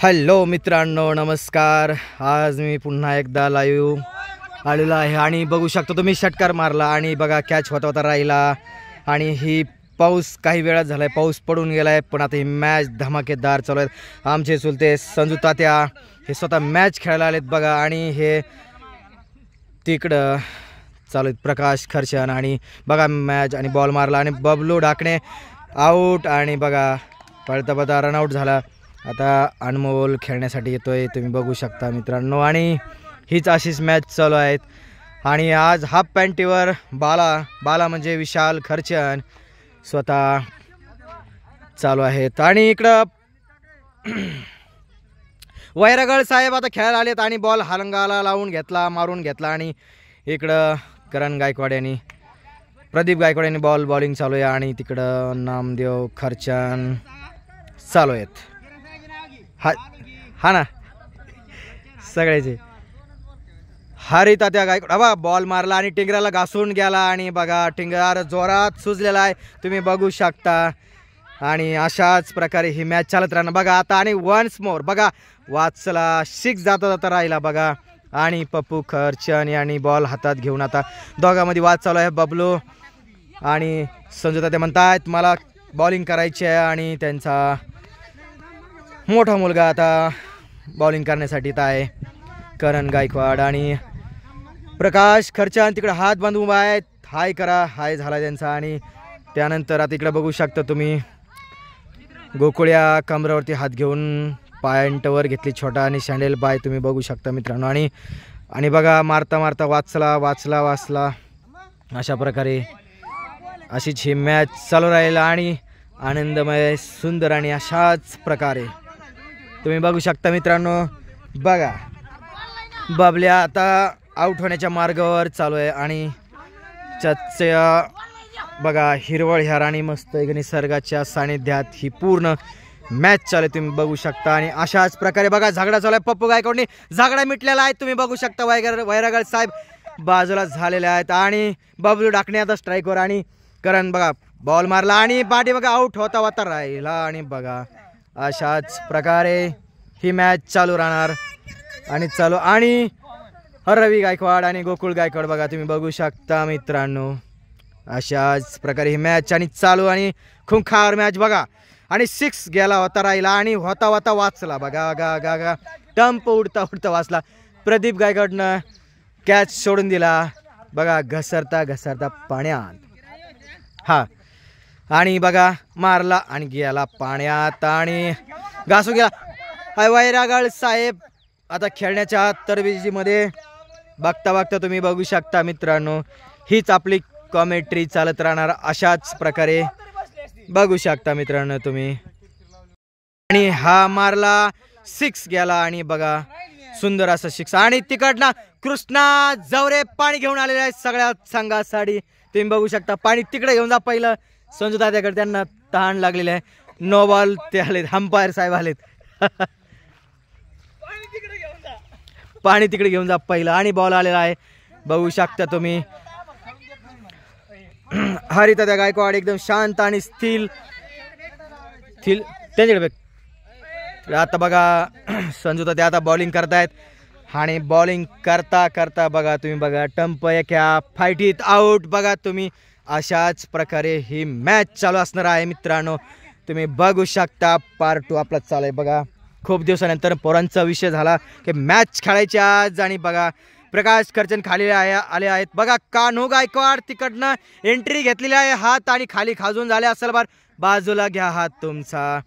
Hello मित्रांनो, नमस्कार। आज मी पुन्हा एकदा लाईव्ह आलेलो आहे आणि बघू शकतो तुम्ही षटकार मारला आणि बघा कॅच होता राहिला आणि ही पाऊस काही वेळात झालाय, पाऊस पडून गेलाय, पण आता ही मॅच धमाकेदार चालू आहे। आमचे चुलते संजू तात्या हे स्वतः मॅच खेळायला आलेत बघा आणि हे तिकडं चालू आहेत प्रकाश खर्चन आणि बघा मॅच आणि बॉल मारला आणि बबलू ढाकणे आऊट आणि बघा पळता पळता रनआउट झाला। आता अनमोल खेळण्यासाठी येतोय, तुम्ही बघू शकता मित्रांनो आणि हीच अशीच मॅच चालू आहेत। आणि आज हाफ पॅन्टीवर बाला म्हणजे विशाल खर्चन स्वतः चालू आहेत आणि इकडं वैरागळ साहेब आता खेळायला आलेत आणि बॉल हलंगाला लावून घेतला, मारून घेतला आणि इकडं करण गायकवाड यांनी प्रदीप गायकवाड यांनी बॉलिंग चालू आहे आणि तिकडं नामदेव खर्चन चालू आहेत। हा ना सगळ्याचे हरी तात्या गायकवाड बा बॉल मारला आणि टिंगराला घासून गेला आणि बघा टिंगर जोरात सुजलेला आहे, तुम्ही बघू शकता। आणि अशाच प्रकारे ही मॅच चालत राहणार बघा आता आणि वन्स मोर बघा वाचला 6 जाता राहिला बघा आणि पप्पू खर्चन यांनी बॉल हातात घेऊन आता दोघांमध्ये वाद चालू आहे। बबलू आणि संजू तात्या म्हणतात मला बॉलिंग करायची आहे आणि त्यांचा मोठा मुलगा आता बॉलिंग करण्यासाठी येत आहे करण गायकवाड आणि प्रकाश खर्चन तिकडे हात बांधून उभा आहेत, हाय करा, हाय झाला त्यांचा। आणि त्यानंतर आता इकडे बघू शकता तुम्ही गोकुळ्या कमरावरती हात घेऊन पॉइंटवर घेतली छोटा आणि सँडल बाय, तुम्ही बघू शकता मित्रांनो। आणि बघा मारता मारता वाचला अशा प्रकारे अशीच ही मॅच चालू राहील आणि आनंदमय सुंदर आणि अशाच प्रकारे तुम्ही बघू शकता मित्रांनो। बघा बबल्या आता आउट होण्याच्या मार्गावर चालू आहे आणि चच्च्या बघा हिरवळ ह्या आणि मस्त एक निसर्गाच्या सानिध्यात ही पूर्ण मॅच चालू आहे, तुम्ही बघू शकता। आणि अशाच प्रकारे बघा झगडा चालू आहे, पप्पू गायकवाडने झगडा मिटलेला आहे, तुम्ही बघू शकता। वैरागळ साहेब बाजूला झालेले आहेत आणि बबलू ढाकणे आता स्ट्राईकवर आणि करण बघा बॉल मारला आणि पाठी बघा आउट होता राहिला आणि बघा अशाच प्रकारे ही मॅच चालू राहणार आणि रवी गायकवाड आणि गोकुळ गायकवाड बघा तुम्ही बघू शकता मित्रांनो। अशाच प्रकारे ही मॅच आणि चालू आणि खुंखार मॅच बघा आणि 6 गेला होता राहिला आणि होता वाचला बघा गा टंप उडता वाचला। प्रदीप गायकवाडनं कॅच सोडून दिला बघा घसरता पाण्यात हा आणि बघा मारला आणि गेला पाण्यात आणि घासून गेला। वैरागळ साहेब आता खेळण्याच्या तरबेजीमध्ये बघता तुम्ही बघू शकता मित्रांनो, हीच आपली कॉमेंट्री चालत राहणार अशाच प्रकारे बघू शकता मित्रांनो तुम्ही। आणि हा मारला 6 गेला आणि बघा सुंदर असं 6 आणि तिकडनं कृष्णा जवरे पाणी घेऊन आलेले आहेत सगळ्या संघासाठी, तुम्ही बघू शकता। पाणी तिकडे घेऊन जा पहिलं संजू तात्याकडे, त्यांना तहान लागलेले आहे। नो बॉल ते आलेत, अंपायर साहेब आलेत पाणी तिकडे घेऊन जा पहिलं आणि बॉल आलेला आहे बघू शकता तुम्ही। हरी तात्या गायकवाड एकदम शांत आणि स्थिर त्यांच्याकडे आता बघा संजू तात्या आता बॉलिंग करतायत आणि बॉलिंग करता बघा तुम्ही बघा टंप एका फाईटीत आउट बघा तुम्ही। अशाच प्रकारे ही मॅच चालू असणार आहे मित्रांनो, तुम्ही बघू शकता। पार्ट 2 आपला चालू आहे बघा। खूप दिवसानंतर पोरांचा विषय झाला की मॅच खेळायची आज आणि बघा प्रकाश खर्चन खाली आले आहेत बघा। कान्हू गायकवाड तिकडनं एंट्री घेतलेली आहे, हात आणि खाली खाजून झाले असेल बाजूला घ्या हात तुमचा।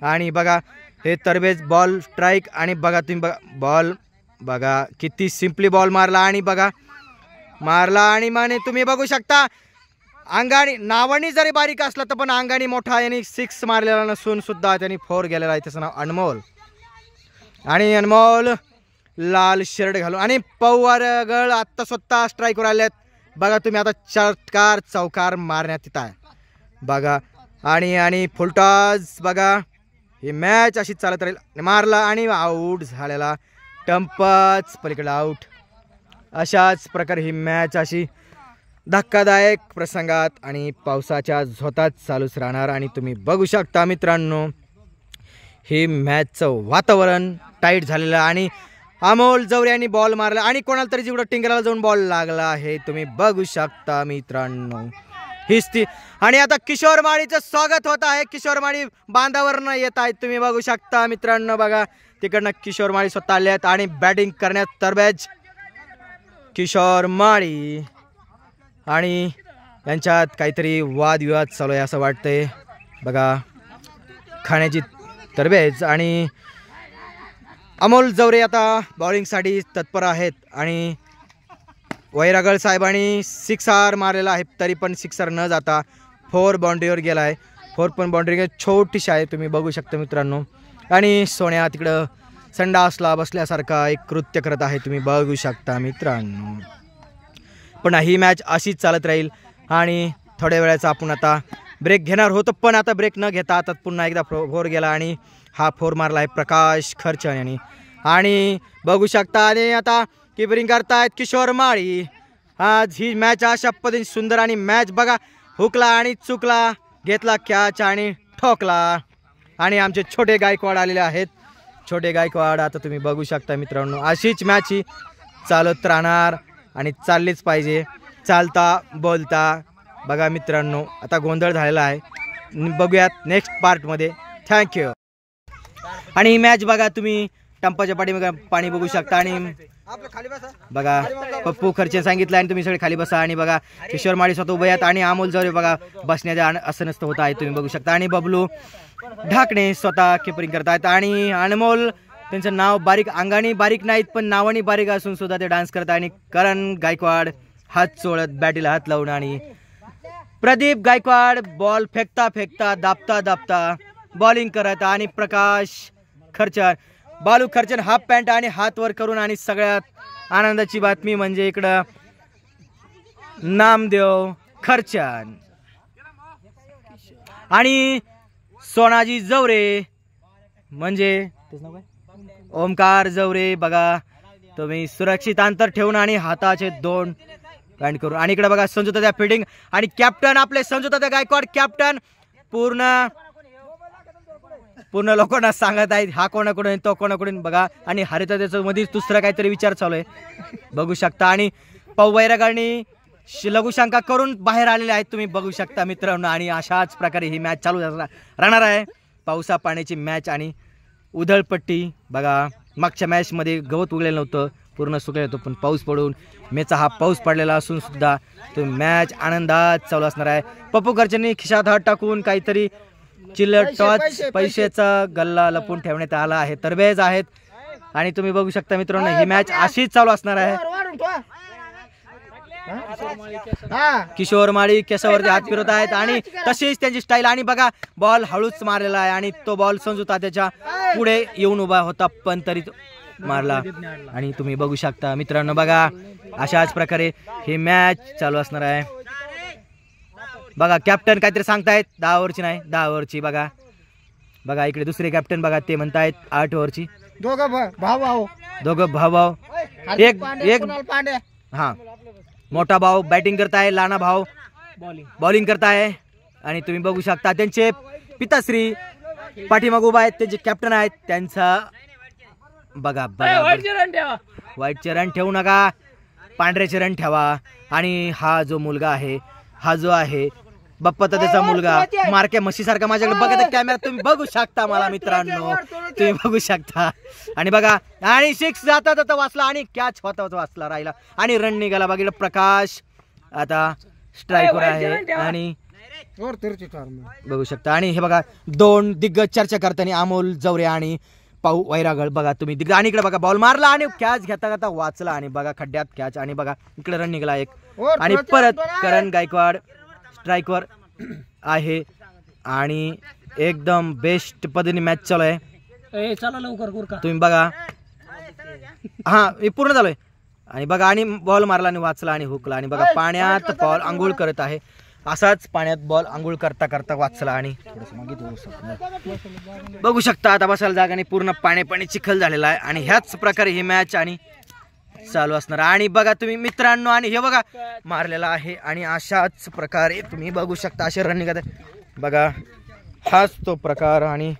आणि बघा हे तरबेज बॉल स्ट्राईक आणि बघा तुम्ही बघा बॉल बघा किती सिम्पली बॉल मारला आणि बघा आणि माने तुम्ही बघू शकता। अंगाने नावानी जरी बारीक असला तर पण अंगाने मोठा यांनी 6 मारलेला नसून सुद्धा त्यांनी 4 गेलेला आहे, त्याचं नाव अनमोल। आणि अनमोल लाल शर्ट घालून आणि वैरागळ आत्ता स्वतः स्ट्राईकवर आले आहेत बघा तुम्ही। आता चौकार मारण्यात येत आहे बघा आणि फुलटॉस बघा ही मॅच अशी चालत राहील। मारला आणि आऊट झालेला, टंपच पलीकडे आऊट। अशाच प्रकारे ही मॅच अशी धक्कादायक प्रसंगात आणि पावसाच्या झोतात चालूच राहणार आणि तुम्ही बघू शकता मित्रांनो हे मॅचचं वातावरण टाईट झालेलं आहे आणि अमोल जवरे यांनी बॉल मारला आणि कोणाला तरी जिकडं टिंगराला जाऊन बॉल लागला आहे, तुम्ही बघू शकता मित्रांनो. हीच ती. आणि आता किशोर माळीचं स्वागत होत आहे. किशोर माळी बांधावरनं येत आहेत, तुम्ही बघू शकता मित्रांनो. बघा तिकडनं किशोर माळी स्वतः आले आहेत आणि बॅटिंग करण्यात तरबेज किशोर माळी आणि यांच्यात काहीतरी वादविवाद चालू आहे असं वाटतंय. बघा खाण्याची तरबेज आणि अमोल जवरे आता बॉलिंगसाठी तत्पर आहेत आणि वैरागळ साहेबांनी 6 मारलेला आहे, तरी पण 6 न जाता 4 बाउंड्रीवर गेला आहे. 4 पण बाउंड्री छोटीशी आहे, तुम्ही बघू शकता मित्रांनो. आणि सोन्या तिकडं संडासला बसल्यासारखा एक कृत्य करत आहे, तुम्ही बघू शकता मित्रांनो. पण ही मॅच अशीच चालत राहील आणि थोड्या वेळाचा आपण आता ब्रेक घेणार होतो, पण आता ब्रेक न घेता आता पुन्हा एकदा 4 गेला आणि हा 4 मारला आहे प्रकाश खर्चन यांनी. आणि बघू शकता आणि आता किपरिंग करतायत किशोर माळी. आज ही मॅच अशा पद्धतीने सुंदर आणि मॅच बघा हुकला आणि चुकला, घेतला कॅच आणि ठोकला. आणि आमचे छोटे गायकवाड आलेले आहेत. छोटे गायकवाड आता तुम्ही बघू शकता मित्रांनो. अशीच मॅच ही चालत राहणार आणि चाललीच पाहिजे, चालता बोलता. बघा मित्रांनो आता गोंधळ झालेला आहे, बघूयात नेक्स्ट पार्टमध्ये. थँक्यू. आणि ही मॅच बघा तुम्ही टंपाच्या पाठीमागे पाणी बघू शकता आणि बघा पप्पू खर्चे सांगितलं आणि तुम्ही सगळे खाली बसा. आणि बघा किशोर माळी स्वतः उभे आहेत आणि अमोल जवरे बघा बसण्याच्या असं नसतं होत आहे, तुम्ही बघू शकता. आणि बबलू ढाकणे स्वतः किपरिंग करतायत आणि अनमोल त्यांचं नाव बारीक, अंगाने बारीक नाहीत पण नावाने बारीक असून सुद्धा ते डान्स करतात. आणि करण गायकवाड हात चोळत बॅटीला हात लावून आणि प्रदीप गायकवाड बॉल फेकता फेकता दाबता दाबता बॉलिंग करत आणि प्रकाश खर्चन बालू खर्चन हाफ पॅन्ट आणि हात वर करून. आणि सगळ्यात आनंदाची बातमी म्हणजे इकडं नामदेव खर्चन आणि सोनाजी जवरे म्हणजे ओमकार जवरे. बघा तुम्ही सुरक्षित अंतर ठेवून आणि हाताचे 2 पॅन्ट करून. आणि इकडे बघा संजुतात्या फिल्डिंग आणि कॅप्टन आपले संजुतात्या गायकवाड कॅप्टन पूर्ण लोकांना सांगत आहेत हा कोणाकडून तो कोणाकडून. बघा आणि हरिता त्याचं मध्ये दुसरा काहीतरी विचार चालू आहे, बघू शकता. आणि पाऊ वैरागांनी लघुशंका करून बाहेर आलेले आहेत, तुम्ही बघू शकता मित्रांनो. आणि अशाच प्रकारे ही मॅच चालू राहणार आहे, पावसा पाण्याची मॅच. आणि उधळपट्टी बघा मागच्या मॅचमध्ये गवत उगलेलं नव्हतं, पूर्ण सुकलेलं होतं, पण पाऊस पडून मेचा हा पाऊस पडलेला असून सुद्धा तो मॅच आनंदात चालू असणार आहे. पप्पू खर्चेंनी खिशात हात टाकून काहीतरी चिल्लर टॉच पैशाचा गल्ला लपून ठेवण्यात आला आहे, तरबेज आहेत. आणि तुम्ही बघू शकता मित्रांनो ही मॅच अशीच चालू असणार आहे. किशोर माळी केसावरती हात फिरवत आहेत आणि तशीच त्यांची स्टाईल. आणि बघा बॉल हळूच मारलेला आहे आणि तो बॉल संजू तात्याच्या पुढे येऊन उभा होता पण तरी मारला. आणि तुम्ही बघू शकता मित्रांनो बघा अशाच प्रकारे ही मॅच चालू असणार आहे. बघा कॅप्टन काहीतरी सांगतायत 10 ओव्हरची नाही 10 ओव्हरची. बघा बघा इकडे दुसरे कॅप्टन बघा ते म्हणतायत 8 ओव्हरची. दोघं भाऊ एक हा मोठा भाऊ बॅटिंग करताय, लहाना भाऊ बॉलिंग करताय. आणि तुम्ही बघू शकता त्यांचे पिताश्री पाठीमाग उभा आहेत, त्यांचे कॅप्टन आहेत. त्यांचा बघा व्हाईटचे रन ठेवू नका, पांढऱ्याचे रन ठेवा. आणि हा जो मुलगा आहे हा जो आहे बाप्पा त्याचा मुलगा मारक्या म्हशीसारखा माझ्याकडे बघत कॅमेरा तुम्ही बघू शकता मला मित्रांनो, तुम्ही बघू शकता. आणि बघा आणि 6 जाता जाता वाचला आणि कॅच होता होता वाचला राहिला आणि रन निघाला. बघितलं प्रकाश आता स्ट्राईकवर आहे आणि बघू शकता. आणि हे बघा 2 दिग्गज चर्चा करताना अमोल जवरे आणि पाऊ वैरागळ बघा तुम्ही दिग्गज. आणि इकडे बघा बॉल मारला आणि कॅच घेता घेता वाचला आणि बघा खड्ड्यात कॅच. आणि बघा इकडे रन निघाला एक. आणि परत करण गायकवाड स्ट्राईकवर आहे आणि एकदम बेस्ट पद्धतीने मॅच चालू आहे. तुम्ही बघा हा हे पूर्ण झालोय. आणि बघा आणि बॉल मारला आणि वाचला आणि हुकला. आणि बघा पाण्यात बॉल आंघोळ करत आहे, असाच पाण्यात बॉल आंघोळ करता करता वाचला. आणि बघू शकता आता बसायला जागा आणि पूर्ण पाणी चिखल झालेला आहे. आणि ह्याच प्रकारे ही मॅच आणि चालू असणार. आणि बघा तुम्ही मित्रांनो आणि हे बघा मारलेला आहे आणि अशाच प्रकारे तुम्ही बघू शकता असे रन निघत आहे. बघा हाच तो प्रकार. आणि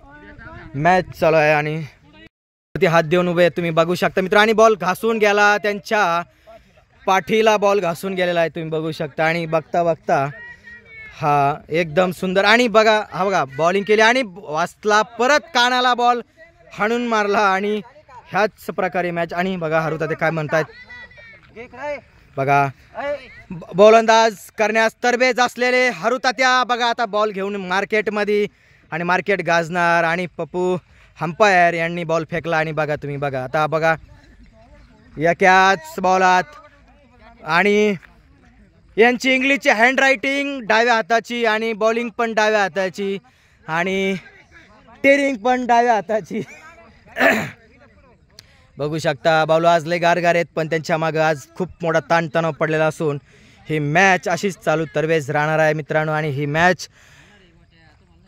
मॅच चालू आहे आणि ते हात देऊन उभे तुम्ही बघू शकता मित्र. आणि बॉल घासून गेला, त्यांच्या पाठीला बॉल घासून गेलेला आहे तुम्ही बघू शकता. आणि बघता बघता हा एकदम सुंदर. आणि बघा हा बघा बॉलिंग केली आणि वाचला, परत कानाला बॉल हाणून मारला. आणि ह्याच प्रकारे मॅच. आणि बघा हरुता ते काय म्हणतायत बघा, गोलंदाज करण्यास तरबेज असलेले हरुतात्या बघा आता बॉल घेऊन मार्केटमध्ये आणि मार्केट गाजणार. आणि पप्पू अंपायर यांनी बॉल फेकला. आणि बघा तुम्ही बघा आता बघा एकाच बॉलात. आणि यांची इंग्लिशची हँडरायटिंग डाव्या हाताची आणि बॉलिंग पण डाव्या हाताची आणि टेरिंग पण डाव्या हाताची. बघू शकता बॉल आज लय गारगार आहेत, पण त्यांच्या मागं आज खूप मोठा ताणतणाव पडलेला असून ही मॅच अशीच चालू तरवेज राहणार आहे मित्रांनो. आणि ही मॅच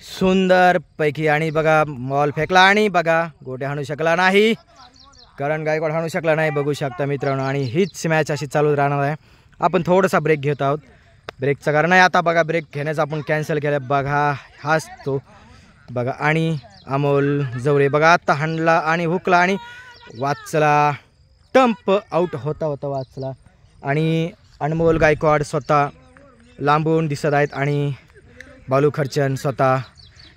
सुंदरपैकी. आणि बघा बॉल फेकला आणि बघा गोटे हाणू शकला नाही, करण गायकवाड हाणू शकला नाही बघू शकता मित्रांनो. आणि हीच मॅच अशी चालू राहणार आहे. आपण थोडासा ब्रेक घेत आहोत, ब्रेकचं कारण आहे आता बघा ब्रेक घेण्याचं आपण कॅन्सल केलं बघा. हाच तो बघा. आणि अमोल जवरे बघा आता हाणला आणि हुकला आणि वाचला, टंप आऊट होता होता वाचला. आणि अनमोल गायकवाड स्वतः लांबून दिसत आहेत आणि बालू खर्चन स्वतः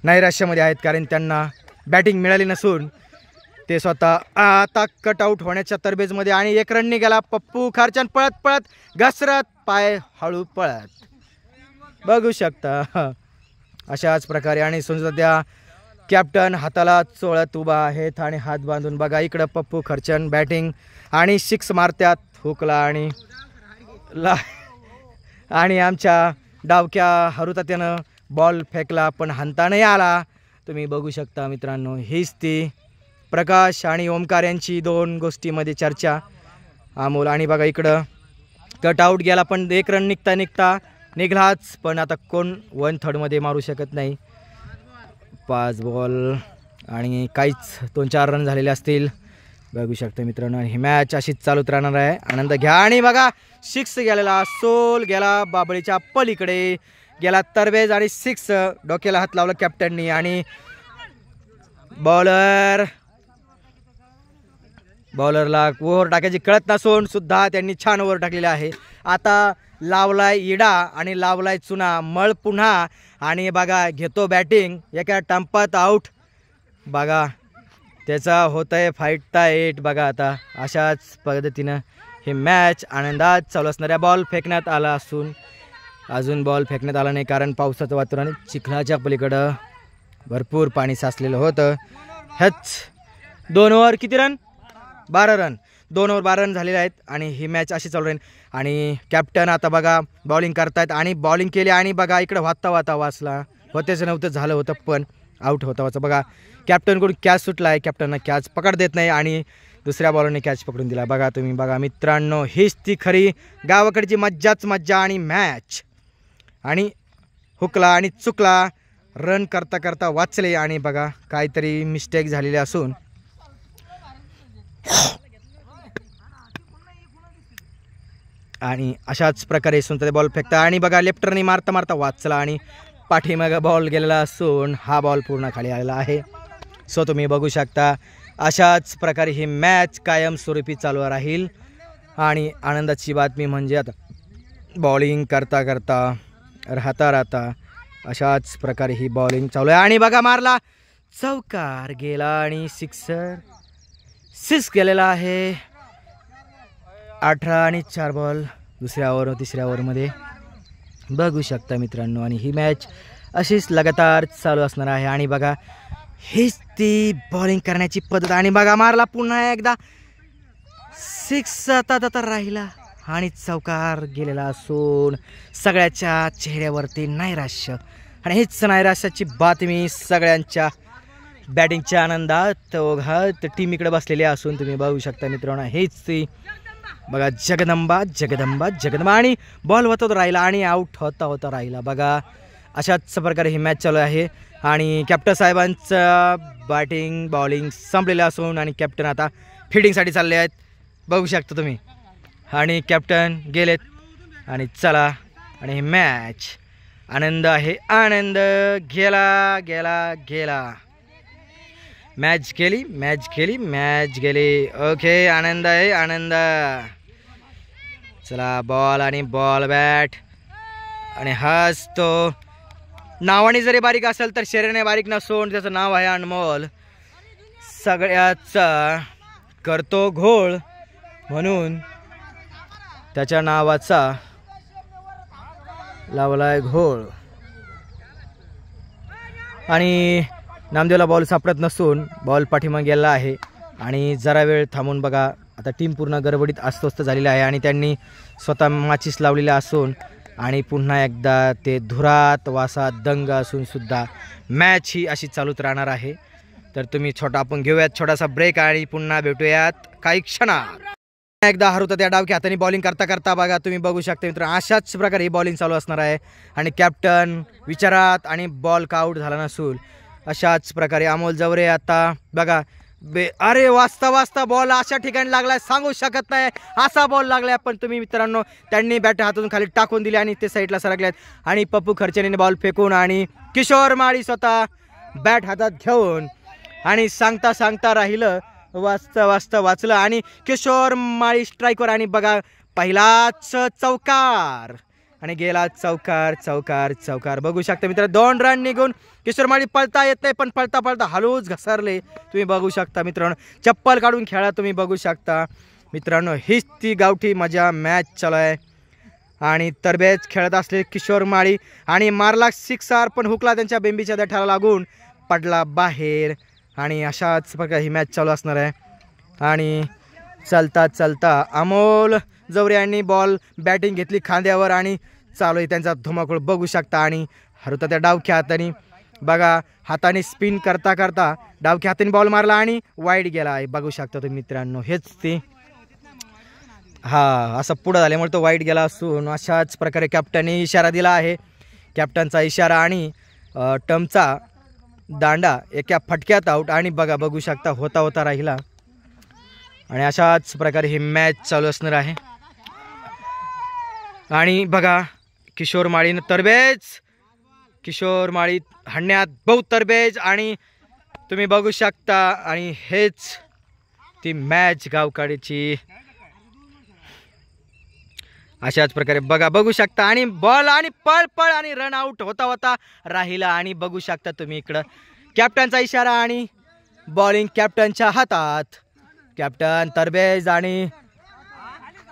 नैराश्यामध्ये आहेत, कारण त्यांना बॅटिंग मिळाली नसून ते स्वतः आता कट आऊट होण्याच्या तरबेजमध्ये. आणि एक रननी गेला पप्पू खर्चन पळत पळत घसरत पाय हळू पळत बघू शकता अशाच प्रकारे. आणि सध्या कॅप्टन हाताला चोळत उभा आहेत आणि हात बांधून बघा इकडं पप्पू खर्चन बॅटिंग आणि सिक्स मारत्यात हुकला आणि आणि आमच्या डावक्या हरुतात्यानं बॉल फेकला पण हाणता नाही आला तुम्ही बघू शकता मित्रांनो. हीच ती प्रकाश आणि ओमकार यांची दोन गोष्टीमध्ये चर्चा अमोल. आणि बघा इकडं कट आऊट गेला पण एक रन निघता निघलाच, पण आता कोण 1/3मध्ये मारू शकत नाही. 5 बॉल आणि काहीच 2-4 रन झालेले असतील बघू शकता मित्रांनो. ही मॅच अशीच चालूच राहणार आहे, आनंद घ्या. आणि बघा 6 गेलेला, सोल गेला बाबळीच्या पलीकडे गेला तरबेज आणि 6 डोक्याला हात लावला कॅप्टननी. आणि बॉलरला ओव्हर टाकायची कळत नसून सुद्धा त्यांनी छान ओव्हर टाकलेला आहे. आता लावलाय इडा आणि लावलाय चुना मळ पुन्हा. आणि बघा घेतो बॅटिंग एका टंपात आऊट बघा, त्याचा होतंय फाईट एट बघा. आता अशाच पद्धतीनं हे मॅच आनंदात चालू असणाऱ्या. बॉल फेकण्यात आला असून अजून बॉल फेकण्यात आला नाही, कारण पावसाचं वातावरण चिखलाच्या पलीकडं भरपूर पाणी साचलेलं होतं. ह्याच 2 ओव्हर किती रन 12 रन 2 ओव्हर 12 रन झालेले आहेत. आणि ही मॅच अशी चालू राहील. आणि कॅप्टन आता बघा बॉलिंग करतायत आणि बॉलिंग केली आणि बघा इकडं वाचता वाचला होतेच नव्हतं झालं होतं पण आऊट होता वाचा बघा. कॅप्टनकडून कॅच सुटला आहे, कॅप्टनना कॅच पकड देत नाही आणि दुसऱ्या बॉलरने कॅच पकडून दिला बघा तुम्ही बघा मित्रांनो. हीच ती खरी गावाकडची मज्जाच मज्जा. आणि मॅच आणि हुकला आणि चुकला, रन करता करता वाचले आणि बघा काहीतरी मिस्टेक झालेली असून आणि अशाच प्रकारे सुंदर बॉल फेकता. आणि बघा लेफ्टरने मारता मारता वाचला आणि पाठीमागे बॉल गेलेला असून हा बॉल पूर्ण खाली आलेला आहे. सो तुम्ही बघू शकता अशाच प्रकारे ही मॅच कायमस्वरूपी चालू राहील. आणि आनंदाची बातमी म्हणजे आता बॉलिंग करता करता राहता अशाच प्रकारे ही बॉलिंग चालू आहे. आणि बघा मारला चौकार गेला आणि 6 गेलेला आहे. 18 आणि 4 बॉल दुसऱ्या ओव्हर तिसऱ्या ओव्हरमध्ये बघू शकता मित्रांनो. आणि ही मॅच अशीच लगातार चालू असणार आहे. आणि बघा हीच ती बॉलिंग करण्याची पद्धत. आणि बघा मारला पुन्हा एकदा 6 आता राहिला आणि चौकार गेलेला असून सगळ्याच्या चेहऱ्यावरती नैराश्य. आणि हीच नैराश्याची बातमी सगळ्यांच्या बॅटिंगच्या आनंदात ओघात टीम इकडे बसलेली असून तुम्ही बघू शकता मित्रांनो. हेच ती बघा जगदंबा जगदंबा जगदंबा. आणि बॉल होता राहिला आणि आऊट होता राहिला बघा. अशाच प्रकारे ही मॅच चालू आहे. आणि कॅप्टन साहेबांचं बॅटिंग बॉलिंग संपलेलं असून आणि कॅप्टन आता फिल्डिंगसाठी चालले आहेत बघू शकता तुम्ही. आणि कॅप्टन गेलेत आणि चला. आणि ही मॅच आनंद आहे, आनंद गेला गेला गेला. मॅच गेली मॅच गेली. ओके, आनंद आहे आनंद. चला बॉल आणि बॉल बॅट आणि हाच तो नावाने जरी बारीक असेल तर शरीराने बारीक नसून त्याचं नाव आहे अनमोल. सगळ्याचा करतो घोळ म्हणून त्याच्या नावाचा लावलाय घोळ. आणि नामदेवला बॉल सापडत नसून बॉल पाठीमागे गेला आहे आणि जरा वेळ थांबून बघा आता टीम पूर्ण गडबडीत अस्वस्थ झालेली आहे आणि त्यांनी स्वतः माचीस लावलेल्या असून आणि पुन्हा एकदा ते धुरात वासात दंग असून सुद्धा मॅच ही अशी चालूच राहणार आहे. तर तुम्ही आपण घेऊयात छोटासा ब्रेक आणि पुन्हा भेटूयात काही क्षणात. एकदा हरुता त्या डावकी हाताने बॉलिंग करता करता बघा तुम्ही बघू शकता मित्र अशाच प्रकारे ही बॉलिंग चालू असणार आहे आणि कॅप्टन विचारात आणि बॉल का आऊट झाला नसून अशाच प्रकारे अमोल जवरे आता बघा अरे वाजता बॉल अशा ठिकाणी लागलाय सांगू शकत नाही असा बॉल लागलाय. पण तुम्ही मित्रांनो त्यांनी बॅट हातून खाली टाकून दिली आणि ते साईडला सरकल्यात आणि पप्पू खर्चेने बॉल फेकून आणि किशोर माळी स्वतः बॅट हातात घेऊन आणि सांगता राहिलं वाचता वाचलं आणि किशोर माळी स्ट्राईकवर आणि बघा पहिलाच चौकार आणि गेला चौकार. बघू शकता मित्र 2 रन निघून किशोर माळी पळता येत नाही पण पळता हलूच घसरले तुम्ही बघू शकता मित्रांनो. चप्पल काढून खेळा तुम्ही बघू शकता मित्रांनो. हीच ती गावठी मजा मॅच चालू आहे आणि तरबेज खेळत असले किशोर माळी आणि मारला सिक्सर पण हुकला त्यांच्या बेंबीच्या देठाला लागून पडला बाहेर आणि अशाच प्रकारे ही मॅच चालू असणार आहे. आणि चालता अमोल जवरे यांनी बॉल बॅटिंग घेतली खांद्यावर आणि चालू आहे त्यांचा धुमाकूळ बघू शकता. आणि हरुता त्या डावख्या हाताने बघा हाताने स्पिन करता डावख्या हाताने बॉल मारला आणि वाईड गेला आहे बघू शकता तुम्ही मित्रांनो. हेच ते असं पुढं झाल्यामुळे तो वाईड गेला असून अशाच प्रकारे कॅप्टनने इशारा दिला आहे. कॅप्टनचा इशारा आणि टमचा दांडा एका फटक्यात आऊट आणि बघू शकता होता राहिला आणि अशाच प्रकारे ही मॅच चालू असणार आहे. आणि बघा किशोर माळीनं तरबेज किशोर माळी हाणण्यात बहुत तरबेज आणि तुम्ही बघू शकता आणि हेच ती मॅच गावकाडीची अशाच प्रकारे बघू शकता आणि बॉल आणि पळ आणि रन आउट होता राहिला. आणि बघू शकता तुम्ही इकडं कॅप्टनचा इशारा आणि बॉलिंग कॅप्टनच्या हातात कॅप्टन तरबेज आणि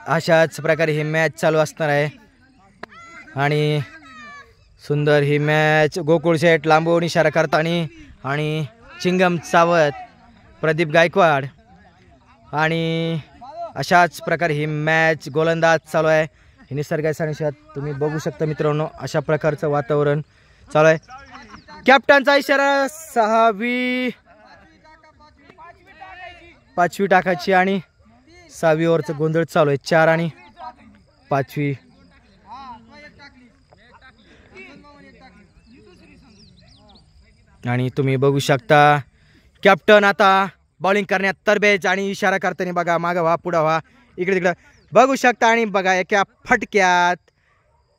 अशाच प्रकारे ही मॅच चालू असणार आहे. आणि सुंदर ही मॅच गोकुळ शेठ लांबून इशारा करताना आणि चिंगम सावत प्रदीप गायकवाड आणि अशाच प्रकारे ही मॅच गोलंदाज चालू आहे. ही निसर्गाच्या सानिध्यात तुम्ही बघू शकता मित्रांनो अशा प्रकारचं वातावरण चालू आहे. कॅप्टनचा इशारा 6वी 5वी टाकायची आणि 6वी ओव्हरचं गोंधळ चालू आहे. 4 आणि 5वी आणि तुम्ही बघू शकता कॅप्टन आता बॉलिंग करण्यात तरबेज आणि इशारा करताना बघा मागं व्हा पुढं व्हा इकडे तिकडं बघू शकता. आणि बघा एका फटक्यात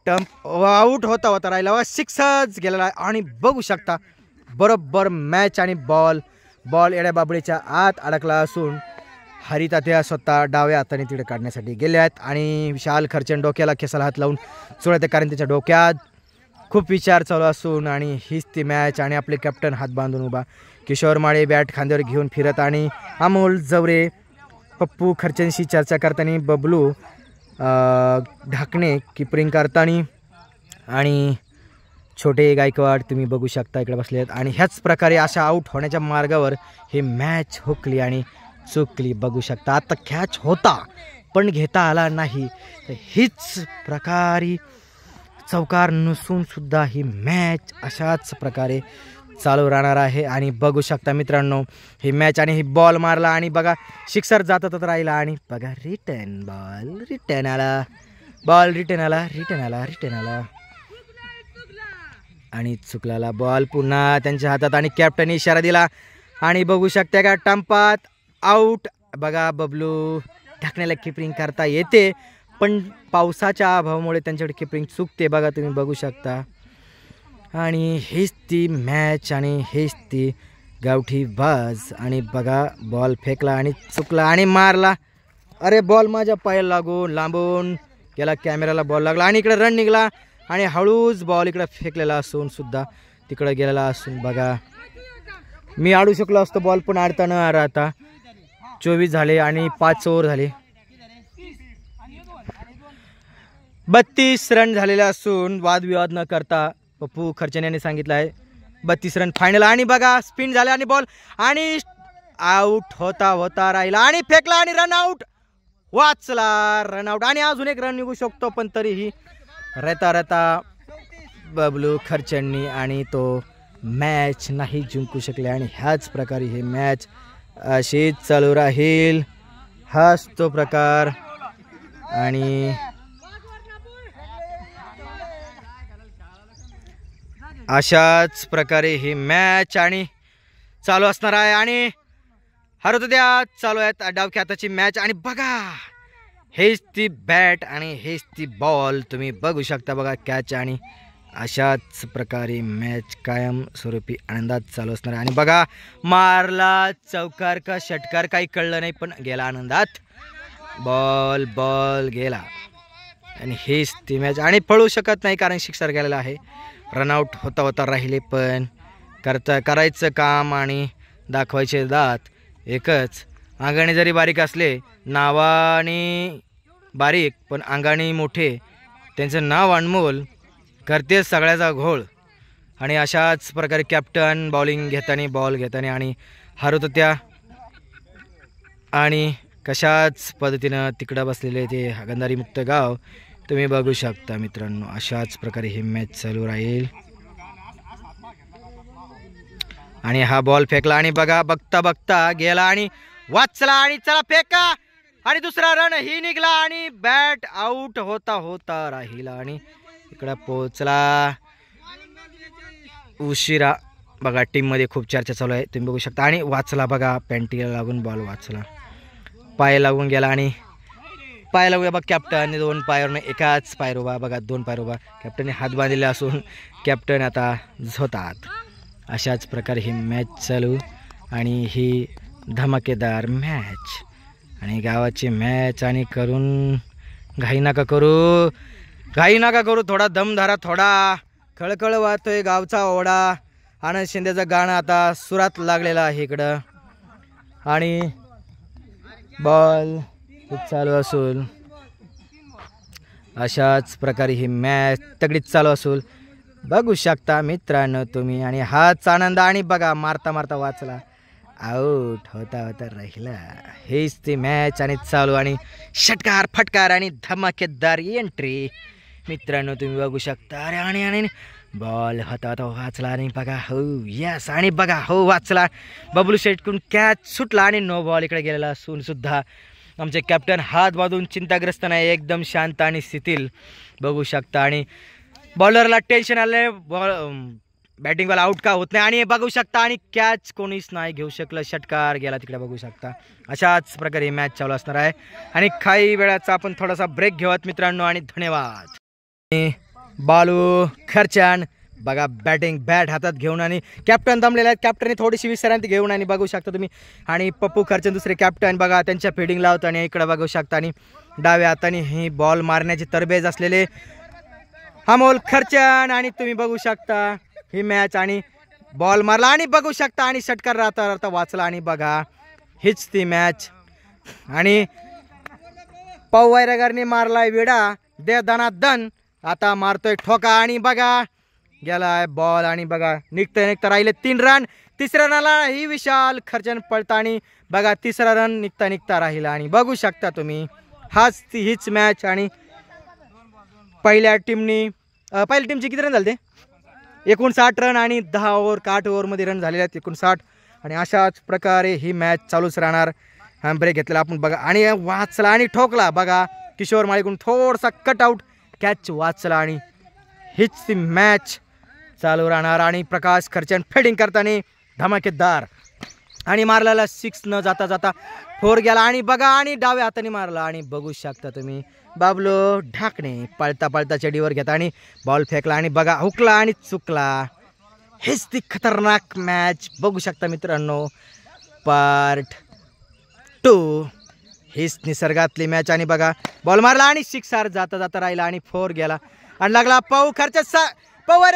टम्प आऊट होता राहिला सिक्सच गेलेला आहे. आणि बघू शकता बरोबर मॅच आणि बॉल एड्या बाबळीच्या आत अडकला असून हरिता त्या स्वतः डाव्या हाताने तिकडे काढण्यासाठी गेले आहेत. आणि विशाल खर्चन डोक्याला खेसाला हात लावून चोळते कारण त्याच्या डोक्यात खूप विचार चालू असून आणि हीच ती मॅच. आणि आपले कॅप्टन हात बांधून उभा किशोर माळे बॅट खांद्यावर घेऊन फिरत आणि अमोल जवरे पप्पू खर्चनशी चर्चा करताना बबलू ढाकणे किपरिंग करताना आणि छोटे गायकवाड तुम्ही बघू शकता इकडे बसले आहेत. आणि ह्याच प्रकारे अशा आऊट होण्याच्या मार्गावर ही मॅच हुकली आणि चुकली बघू शकता. आता कॅच होता पण घेता आला नाही. तर हीच प्रकारे चौकार नसून सुद्धा ही मॅच अशाच प्रकारे चालू राहणार आहे. आणि बघू शकता मित्रांनो ही मॅच आणि ही बॉल मारला आणि बघा सिक्सर जातच राहिला आणि बघा रिटर्न आला आणि चुकलेला बॉल पुन्हा त्यांच्या हातात आणि कॅप्टनने इशारा दिला आणि बघू शकता का टंपात आऊट. बघा बबलू ढाकण्याला किपरिंग करता येते पण पावसाच्या अभावामुळे त्यांच्याकडे किपरिंग चुकते बघा तुम्ही बघू शकता. आणि हेच ती मॅच आणि हेच ती गावठी बाज आणि बघा बॉल फेकला आणि चुकला आणि मारला. अरे बॉल माझ्या पायाला लागून लांबून गेला, कॅमेराला बॉल लागला आणि इकडे रन निघाला आणि हळूच बॉल इकडे फेकलेला असून सुद्धा तिकडे गेलेला असून बघा मी आडू शकलो असतो बॉल, पण आडता न आता 24 झाले आणि 5 ओव्हर झाले. 32 रन झालेले असून वादविवाद न करता पप्पू खर्चने यांनी सांगितलं आहे 32 रन फायनल. आणि बघा स्पिन झाले आणि बॉल आणि आउट होता राहिला आणि फेकला आणि रन आउट, वाचला रन आउट आणि अजून एक रन निघू शकतो, पण तरीही रहता बबलू खर्चंनी आणि तो मॅच नाही जिंकू शकले. आणि ह्याच प्रकारे हे मॅच अशीच चालू राहील, हाच तो प्रकार. आणि अशाच प्रकारे ही मॅच आणि चालू असणार आहे. आणि हरत द्या चालू आहेत डाव ख्याताची मॅच. आणि बघा हेच ती बॅट आणि हेच ती बॉल तुम्ही बघू शकता बघा कॅच. आणि अशाच प्रकारे मॅच कायम स्वरूपी आनंदात चालू असणार आहे. आणि बघा मारला चौकार का षटकार काही कळलं नाही, पण गेला आनंदात, बॉल गेला. आणि हेच ती मॅच. आणि पळू शकत नाही कारण सिक्सर गेलेला आहे, रनआउट होता राहिले, पण करायचं काम आणि दाखवायचे दात एकच. अंगाने जरी बारीक असले, नावाने बारीक पण अंगाने मोठे, त्यांचं नाव अनमोल, करते सगळ्याचा घोळ. आणि अशाच प्रकारे कॅप्टन बॉलिंग घेताना बॉल घेताना आणि हरत होत्या. आणि कशाच पद्धतीनं तिकडं बसलेले ते गंधारी मुक्त गाव तुम्ही बघू शकता मित्रांनो. अशाच प्रकारे ही मॅच चालू राहील. आणि हा बॉल फेकला आणि बघा बघता गेला आणि वाचला आणि चला फेका आणि दुसरा रन ही निघला आणि बॅट आउट होता राहिला. आणि इकडं पोचला उशिरा. बघा टीम मध्ये खूप चर्चा चालू आहे तुम्ही बघू शकता. आणि वाचला बघा, पॅन्टीला लागून बॉल वाचला, पाय लागून गेला आणि पाय लागूया बघा कॅप्टन 2 पायावर एकाच पायर उभा, बघा 2 पायर उभा, कॅप्टनने हात बांधलेले असून कॅप्टन आता झोतात. अशाच प्रकारे ही मॅच चालू आणि ही धमाकेदार मॅच आणि गावाची मॅच. आणि करून घाई नका करू, थोडा दम धरा, थोडा खळखळ वाहतोय गावचा ओढा. आनंद शिंदेचं गाणं आता सुरात लागलेलं आहे इकडं. आणि बॉल चालू असून अशाच प्रकारे ही मॅच तगडीच चालू असून बघू शकता मित्रांनो तुम्ही. आणि हाच आनंद. आणि बघा मारता वाचला, आउट होता राहिला. हेच ती मॅच आणि चालू आणि षटकार फटकार आणि धमाकेदार एंट्री मित्रांनो तुम्ही बघू शकता. अरे आणि बॉल होता वाचला आणि बघा हो यस. आणि बघा हो वाचला, बबलू शेटकडून कॅच सुटला आणि नो बॉल इकडे गेलेला असून सुद्धा आमचे कॅप्टन हात बांधून चिंताग्रस्त नाही, एकदम शांत आणि स्थितील बघू शकता. आणि बॉलरला टेन्शन आले, बॅटिंगवाला आउट का होत नाही आणि बघू शकता. आणि कॅच कोणीच नाही घेऊ शकलं, षटकार गेला तिकडे बघू शकता. अशाच प्रकारे मॅच चालू असणार आहे. आणि काही वेळाचा आपण थोडासा ब्रेक घेऊयात मित्रांनो. आणि धन्यवाद. बालू खर्चन बघा बॅट हातात घेऊन आणि कॅप्टन दमलेला आहे, कॅप्टनने थोडीशी विश्रांती घेऊन आणि बघू शकता तुम्ही. आणि पप्पू खर्चन दुसरे कॅप्टन बघा त्यांच्या फिल्डिंग लावत आणि इकडे बघू शकता. आणि डाव्या हाताने ही बॉल मारण्याची तरबेज असलेले अमोल खर्चन. आणि तुम्ही बघू शकता ही मॅच आणि बॉल मारला आणि बघू शकता आणि षटकार राहता वाचला. आणि बघा हीच ती मॅच. आणि पाऊ वायरगरने मारलाय विडा दे दनादन, आता मारतोय ठोका आणि बघा गेलाय बॉल. आणि बघा निघता राहिले 3 रन. तिसऱ्या रनला ही विशाल खर्चन पळता आणि बघा तिसरा रन निघता राहिला. आणि बघू शकता तुम्ही हीच मॅच. आणि पहिल्या टीमची किती रन झाले ते 59 रन आणि 10 ओव्हर 8 ओव्हरमध्ये रन झालेले आहेत 59. आणि अशाच प्रकारे ही मॅच चालूच राहणार. हा ब्रेक घेतलेला आपण बघा. आणि वाचला आणि ठोकला बघा किशोर माळीकडून थोडासा कटआउट, कॅच वाचला. आणि हीच ती मॅच चालू राहणार. आणि प्रकाश खर्चन फिल्डिंग करताना धमाकेदार आणि मारलेला 6 न जाता 4 गेला. आणि बघा आणि डाव्या हाताने मारला. आणि बघू शकता तुम्ही बाबलो ढाकणे पळता चेडीवर घेता आणि बॉल फेकला आणि बघा हुकला आणि चुकला. हेच ती खतरनाक मॅच बघू शकता मित्रांनो. पार्ट 2 हीच निसर्गातली मॅच. आणि बघा बॉल मारला आणि सिक्सर जाता जाता राहिला आणि 4 गेला आणि लागला पाऊ खर्च पवार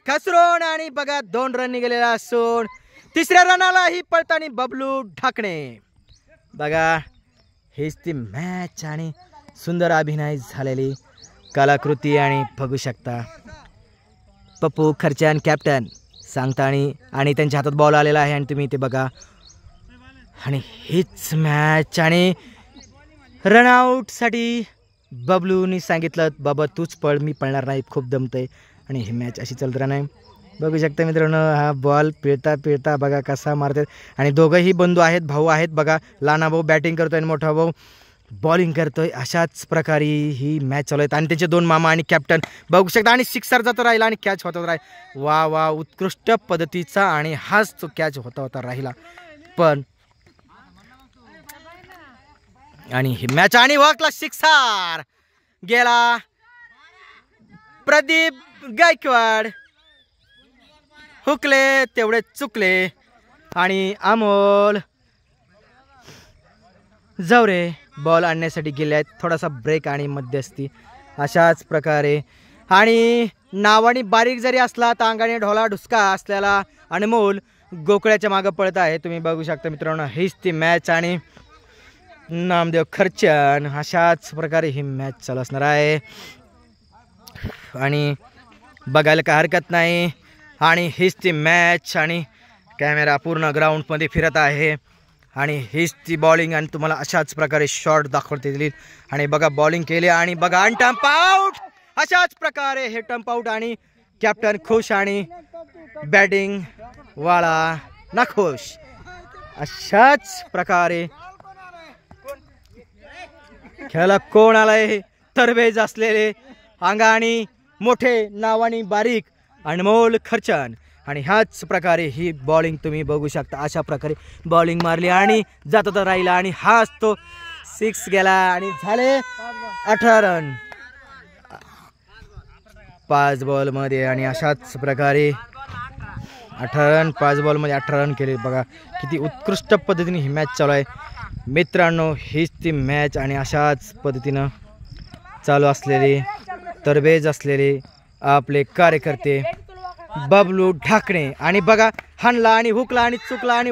खसरून आणि बघा 2 रन निघालेला असून तिसऱ्या रनाला ही पळतानी बबलू ढाकणे. बघा हीच ती मॅच आणि सुंदर अभिनय झालेली कलाकृती. आणि बघू शकता पप्पू खर्चान कॅप्टन सांगता आणि त्यांच्या हातात बॉल आलेला आहे आणि तुम्ही ते बघा. आणि हीच मॅच आणि रनआउटसाठी बबलूनी सांगितलं बाबा तूच पळ, मी पळणार नाही, खूप दमतंय. आणि ही मॅच अशी चालत राहणार. बघू शकता मित्रांनो हा बॉल पिळता पिळता बघा कसा मारतात. आणि दोघंही बंधू आहेत, भाऊ आहेत. बघा लहाना भाऊ बॅटिंग करतोय आणि मोठा भाऊ बॉलिंग करतोय. अशाच प्रकारे ही मॅच चालू आहेत. आणि त्यांचे 2 मामा आणि कॅप्टन बघू शकता. आणि सिक्सर जात राहिला आणि कॅच होता राहील. वा वा उत्कृष्ट पद्धतीचा आणि हाच तो कॅच होता राहिला. पण आणि ही मॅच आणि वाकला सिक्सर गेला. प्रदीप गायकवाड हुकले तेवढे चुकले आणि अमोल जवरे बॉल आणण्यासाठी गेले आहेत. थोडासा ब्रेक आणि मध्यस्थी अशाच प्रकारे. आणि नावानी बारीक जरी असला तर अंगाने ढोला ढुसका असलेला अनमोल गोकुळ्याच्या मागं पळत आहे. तुम्ही बघू शकता मित्रांनो हीच ती मॅच. आणि नामदेव खर्चन अशाच प्रकारे ही मॅच चालू असणार आहे. आणि बघायला काय हरकत नाही. आणि हीच ती मॅच. आणि कॅमेरा पूर्ण ग्राउंडमध्ये फिरत आहे. आणि हीच ती बॉलिंग. आणि तुम्हाला अशाच प्रकारे शॉट दाखवता येतील. आणि बघा बॉलिंग केली आणि बघा आणि टम्प आउट. अशाच प्रकारे हे टम्प आउट. आणि कॅप्टन खुश आणि बॅटिंग वाला नाखुश. अशाच प्रकारे खेळाला कोण आलाय तरबेज असलेले अंगाने मोठे नावानी बारीक अनमोल खर्चन. आणि ह्याच प्रकारे ही बॉलिंग तुम्ही बघू शकता. अशा प्रकारे बॉलिंग मारली आणि जात राहिला आणि हाच तो 6 गेला आणि झाले 18 रन 5 बॉलमध्ये. आणि अशाच प्रकारे 18 रन 5 बॉलमध्ये 18 रन केले. बघा किती उत्कृष्ट पद्धतीने ही मॅच चालू आहे मित्रांनो. हीच ती मॅच. आणि अशाच पद्धतीनं चालू असलेले तरबेज असलेले आपले कार्यकर्ते बबलू ढाकणे. आणि बघा हाणला आणि हुकला आणि चुकला आणि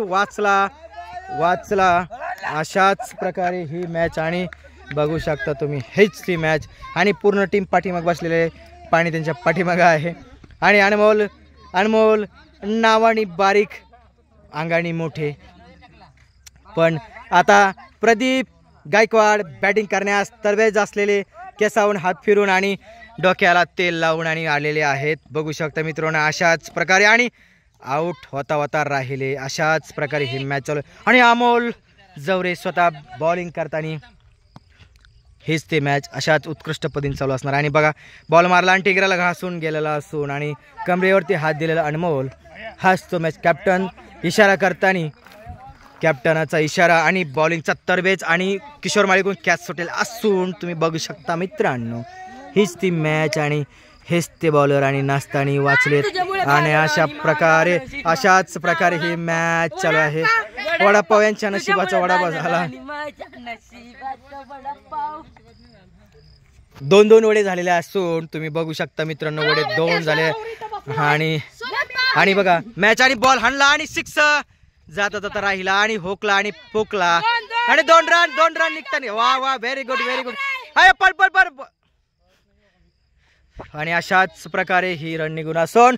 वाचला अशाच प्रकारे ही मॅच. आणि बघू शकता तुम्ही हीच ती मॅच. आणि पूर्ण टीम पाठीमाग बसलेले पाणी त्यांच्या पाठीमागं आहे. आणि अनमोल नावानी बारीक अंगानी मोठे. पण आता प्रदीप गायकवाड बॅटिंग करण्यास तरबेज असलेले केसावून हात फिरून आणि डोक्याला तेल लावून आणि आलेले आहेत. बघू शकता मित्रांनो अशाच प्रकारे. आणि आऊट होता राहिले. अशाच प्रकारे ही मॅच चालू. आणि अमोल जवरे स्वतः बॉलिंग करताना हीच ते मॅच अशाच उत्कृष्ट पद्धतीने चालू असणार. आणि बघा बॉल मारला आणि टिंगराला घासून गेलेला असून आणि कमरेवरती हात दिलेला अनमोल हाच तो मॅच. कॅप्टन इशारा करताना कॅप्टनाचा इशारा आणि बॉलिंगचा तरबेज आणि किशोर माळीकडून कॅच सुटेल असून तुम्ही बघू शकता मित्रांनो हीच ती मॅच. आणि हेच ते बॉलर आणि नाचतानी वाचलेत. आणि अशाच प्रकारे ही मॅच चालू आहे. वडापाव यांच्या नशिबाचा वडापाव झाला. 2-2 वडे झालेले असून तुम्ही बघू शकता मित्रांनो वडे 2 झाले. आणि बघा मॅच आणि बॉल हाणला आणि 6 जाता राहिला आणि होकला आणि पोकला आणि 2 रन निघताना. वा वा व्हेरी गुड. पळ. आणि अशाच प्रकारे ही रन निघून असून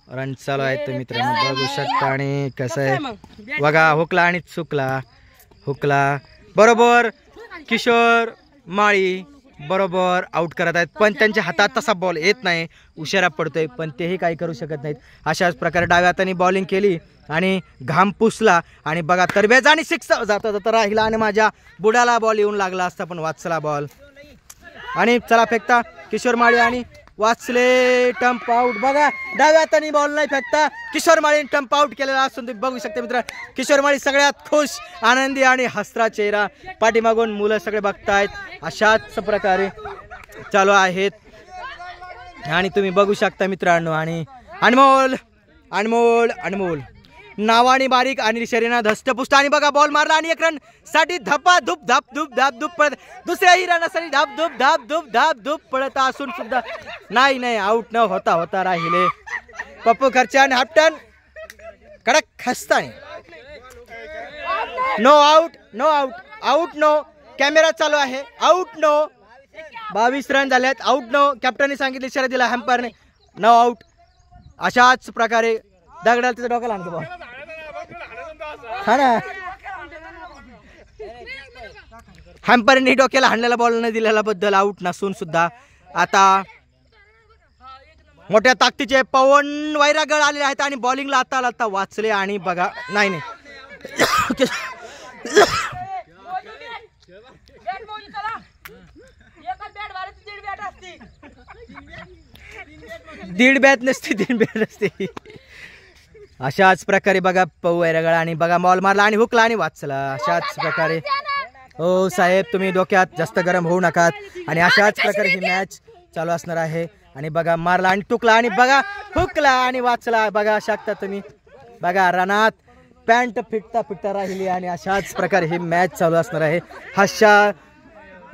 रन चालू आहेत मित्रांनो बघू शकता. आणि कसं आहे बघा हुकला आणि चुकला. हुकला बरोबर किशोर माळी बरोबर आउट करत आहेत. पण त्यांच्या हातात तसा बॉल येत नाही, उशिरा पडतोय, पण तेही काही करू शकत नाहीत. अशाच प्रकारे डाव्या हाताने बॉलिंग केली आणि घाम पुसला आणि बघा तरबेज आणि 6 जाता राहिला. आणि माझ्या बुडाला बॉल येऊन लागला असता पण वाचला बॉल. आणि चला फेकता किशोर माळी आणि वाचले टम्प आउट. बघा डाव्या हाताने बॉल नाही फेकता किशोर माळी टम्प आउट केलेला असून तुम्ही बघू शकता मित्र किशोर माळी सगळ्यात खुश आनंदी आणि हसरा चेहरा. पाठीमागून मुलं सगळे बघतायत. अशाच प्रकारे चालू आहेत आणि तुम्ही बघू शकता मित्रांनो. आणि अनमोल अनमोल अनमोल नावानी बारीक आणि शरीरानं धष्टपुष्ट आणि बघा बॉल मारला आणि एक रन साठी धपा धूप धाप धूप धाप धूप पडत दुसऱ्याही रनासाठी धाप धूप धाप धूप धाप धूप पडत असून सुद्धा नाही आउट न होता होता राहिले पप्पू खर्चान हापटन कडक खस्ताने no out no out out no camera चालू आहे आउट नो 22 रन झालेत आउट नो कॅप्टनने सांगितले इशारा दिला हॅम्परने नो आउट अशाच प्रकारे दगडाला तिथं डोक्याला आणतो बॉल हा ना हॅम्परने डोक्याला हाणलेला बॉल न दिलेला बद्दल आउट नसून सुद्धा आता मोठ्या ताकदीचे पवन वैरागड आलेले आहेत आणि बॉलिंगला आता वाचले आणि बघा नाही दीड बॅट नसते अशाच प्रकारे बघा पवन वैरागड आणि बघा बॉल मारला आणि हुकला आणि वाचला अशाच प्रकारे हो साहेब तुम्ही डोक्यात जास्त गरम होऊ नकात आणि अशाच प्रकारे ही मॅच चालू असणार आहे आणि बघा मारला आणि टुकला आणि बघा हुकला आणि वाचला बघा शकता तुम्ही बघा रनात पॅन्ट फिटता राहिली आणि अशाच प्रकारे ही मॅच चालू असणार आहे हाशा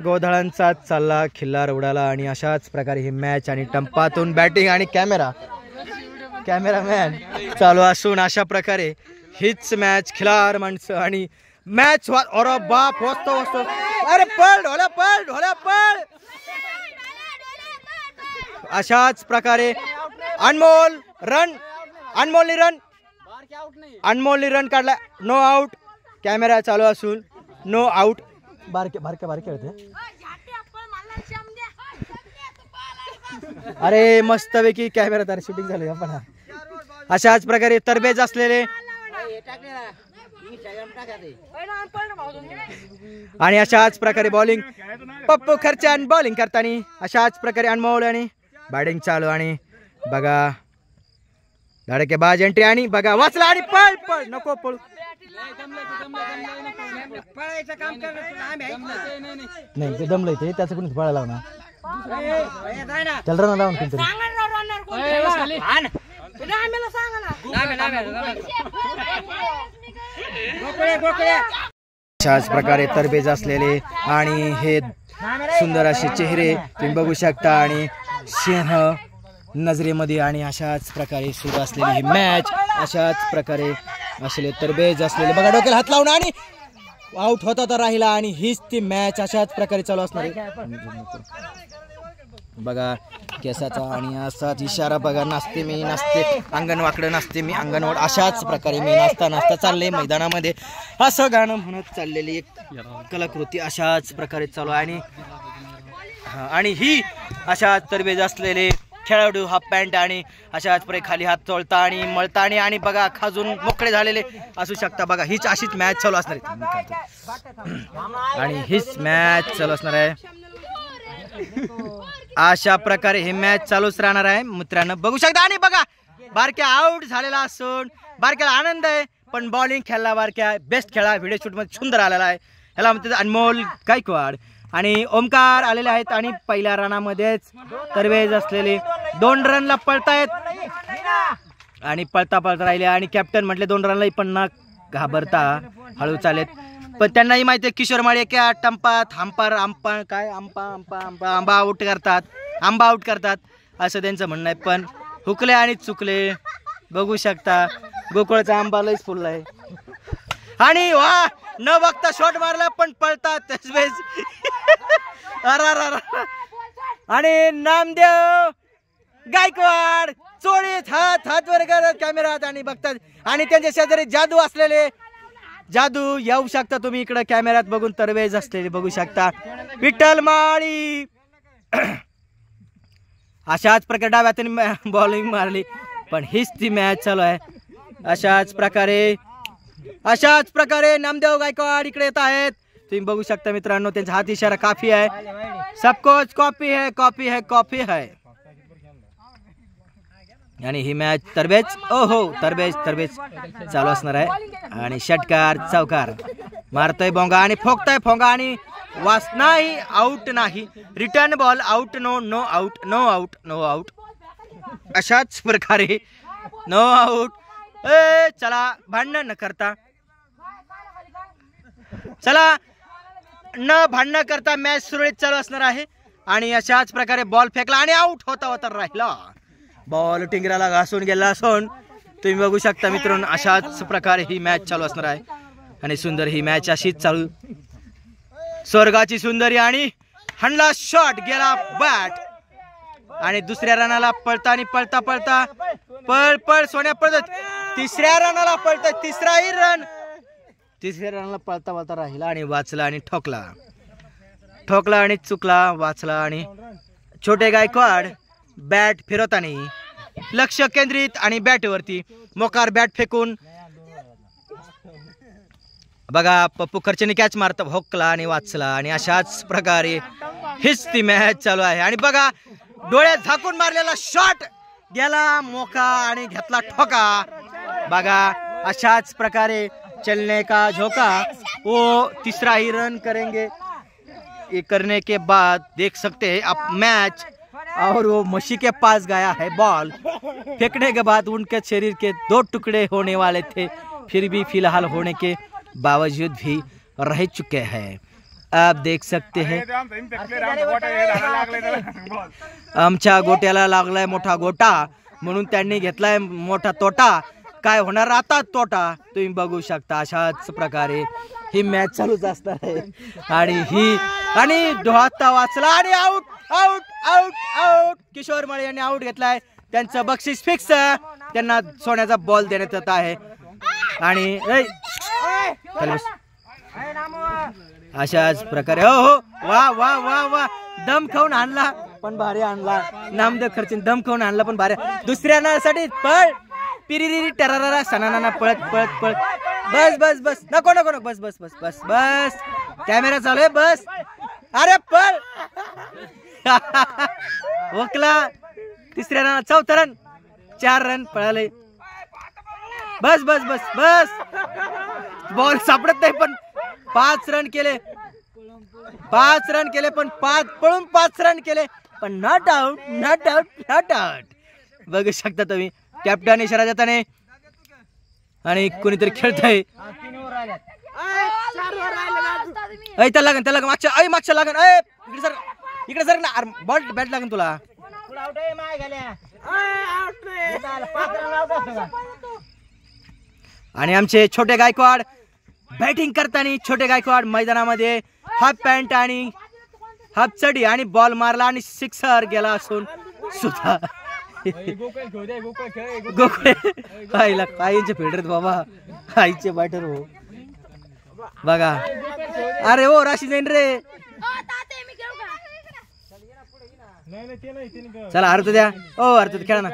गोधळांचा चालला खिल्लार उडाला आणि अशाच प्रकारे ही मॅच आणि टंपातून बॅटिंग आणि कॅमेरामॅन चालू असून अशा प्रकारे हीच मॅच खिलार माणसं आणि मॅच अरे बाप वसतो अरे पळ ढोला अशाच प्रकारे अनमोलने रन काढला नो आउट कॅमेरा चालू असून नो आउट बारके होते अरे मस्तपैकी कॅमेरा तर शूटिंग झाली आपण अशाच प्रकारे तरबेज असलेले आणि अशाच प्रकारे बॉलिंग पप्पू खर्चान बॉलिंग करताना अशाच प्रकारे अनमोल आणि बॅटिंग चालू आणि बघा धडकेबाज एंट्री आणि बघा वाचला आणि पळ नको पळू नाही ते दमलंय ते त्याचं कोणी पळायला ना त्याला रन लावून अशाच प्रकारे तरबेज असलेले आणि हे सुंदर असे चेहरे तुम्ही बघू शकता आणि सिंह नजरेमध्ये आणि अशाच प्रकारे सुरू असलेली ही मॅच अशाच प्रकारे असले तरबेज असलेले बघा डोक्याला हात लावून आणि आउट होता तर राहिला आणि हीच ती मॅच अशाच प्रकारे चालू असणार आहे बघा केसाचा आणि असाच इशारा बघा नाचते मी नाचते अंगण वाकडं नाचते मी अंगणवाड अशाच प्रकारे मी नाचता चालले मैदानामध्ये असं गाणं म्हणत चाललेली एक कलाकृती अशाच प्रकारे चालू आहे आणि ही अशाच तरबेज असलेले खेळाडू हाफ पॅन्ट आणि अशाच प्रकारे खाली हात चोळता आणि मळतानी आणि बघा खाजून मोकळे झालेले असू शकता बघा हीच अशीच मॅच चालू असणार आहे आणि हीच मॅच चालू असणार आहे अशा प्रकारे ही मॅच चालूच राहणार आहे मित्रांनो बघू शकता आणि बघा बारक्या आउट झालेला असून बारक्याला आनंद आहे पण बॉलिंग खेळला बारक्या बेस्ट खेळा व्हिडिओ शूट मध्ये सुंदर आलेला आहे ह्याला म्हणते अनमोल गायकवाड आणि ओमकार आलेले आहेत आणि पहिल्या रनामध्येच तरबेज असलेले 2 रनला पळतायत आणि पळता राहिले आणि कॅप्टन म्हटले 2 रनलाही पण न घाबरता हळू चालेत पण त्यांनाही माहिती आहे किशोर माळी क्या टंपात आंबा आउट करतात असं त्यांचं म्हणणं आहे पण हुकले आणि चुकले बघू शकता गोकुळचा आंबा लयच फुलला आहे आणि वा न बघता शॉट मारला पण पळतात त्याच वेळेस आणि नामदेव गायकवाड चोळीत हात वर करत कॅमेरात आणि बघतात आणि त्यांच्या शेजारी जादू असलेले जादू येऊ शकता तुम्ही इकडे कॅमेऱ्यात बघून तरबेज असलेले बघू शकता विठ्ठल माळी अशाच प्रकारे डाव्यातून बॉलिंग मारली पण हीच ती मॅच चालू आहे अशाच प्रकारे नामदेव गायकवाड इकडे येत आहेत तुम्ही बघू शकता मित्रांनो त्यांचा हात इशारा काफी आहे सबकोच कॉपी है आणि ही मॅच तरबेज चालू असणार आहे आणि षटकार चौकार मारतोय भोंगा आणि फोकताय फोंगा आणि वास नाही आउट नाही return ball out no out अशाच प्रकारे नो आउट चला भांडण न करता, चला न भांडण करता मॅच सुरळीत चालू असणार आहे. आणि अशाच प्रकारे बॉल फेकला आणि आउट होता होता राहिला. बॉल टिंगराला घासून गेला असून तुम्ही बघू शकता मित्रांनो, अशाच प्रकारे ही मॅच चालू असणार आहे. आणि सुंदर ही मॅच अशीच चालू, स्वर्गाची सुंदरी. आणि हंडला शॉट गेला बॅट आणि दुसऱ्या रनाला पळता आणि पळता पळता पळ सोन्या पळत, तिसऱ्या रनाला पळत, तिसराही रन, तिसऱ्या रनाला पळता पळता राहिला आणि वाचला आणि ठोकला आणि चुकला, वाचला. आणि छोटे गायकवाड बॅट फिरवताना लक्ष केंद्रित आणि बॅटवरती मोकार बॅट फेकून बघा पप्पू खर्चेने कॅच मारता, भोकला आणि वाचला. आणि अशाच प्रकारे हीच ती मॅच चालू आहे. आणि बघा डोळ्यात झाकून मारलेला शॉट गेला मोका आणि घेतला ठोका. बघा अशाच प्रकारे चलने का झोका, वो तीसरा ही रन करेंगे. ये करने के बाद देख सकते हैं आप मैच, और वो मशी के पास गया है बॉल. फेंकने के बाद उनके शरीर के 2 टुकड़े होने वाले थे, फिर भी फिलहाल होने के बावजूद भी रह चुके हैं. आप देख सकते हैं आमच्या गोट्याला लागलाय मोठा गोटा, म्हणून त्यांनी घेतलाय मोठा तोटा. काय होणार आता तोटा तुम्ही बघू शकता. अशाच प्रकारे ही मॅच चालूच असणार आहे. आणि डोहाता वाचला आणि out out out out. Kishor Male यांनी आउट घेतलाय, त्यांचं बक्षीस फिक्स, त्यांना सोन्याचा बॉल देण्यात येत आहे. आणि अशाच प्रकारे हो वा वा वा वा, दम खाऊन आणला पण भारी आणला, नामदेव खर्चीन दम खाऊन आणला पण भारी. दुसऱ्या नासाठी पळ पिरिरी टरारा सणाना पळत पळत पळत, बस बस बस नको नको नको, बस बस बस बस बस, कॅमेरा चालू आहे, बस. अरे पळ वकला. तिसऱ्या रन, चौथा रन, 4 रन पळाले. बस बस बस बस, बॉल सापडत नाही पण 5 रन केले, 5 रन केले पण 5 रन केले पण not out not out not out. बघू शकता तुम्ही कॅप्टन इशारा देताने आणि कोणीतरी खेळतय. त्या लागन मागच्या लागन, इकडे सर ना, बॉल बॅट लागन तुला. आणि आमचे छोटे गायकवाड बॅटिंग करताना, छोटे गायकवाड मैदानामध्ये हाफ पॅन्ट आणि हाफ चडी आणि बॉल मारला आणि सिक्सर गेला असून सुद्धा गोकुळे आईला आईचे फिल्डर बाबा, आईचे बॅटर हो बघा. अरे हो राशी जाईन रे, चला अर्थ द्या. ओ अर्थ खेळा ना.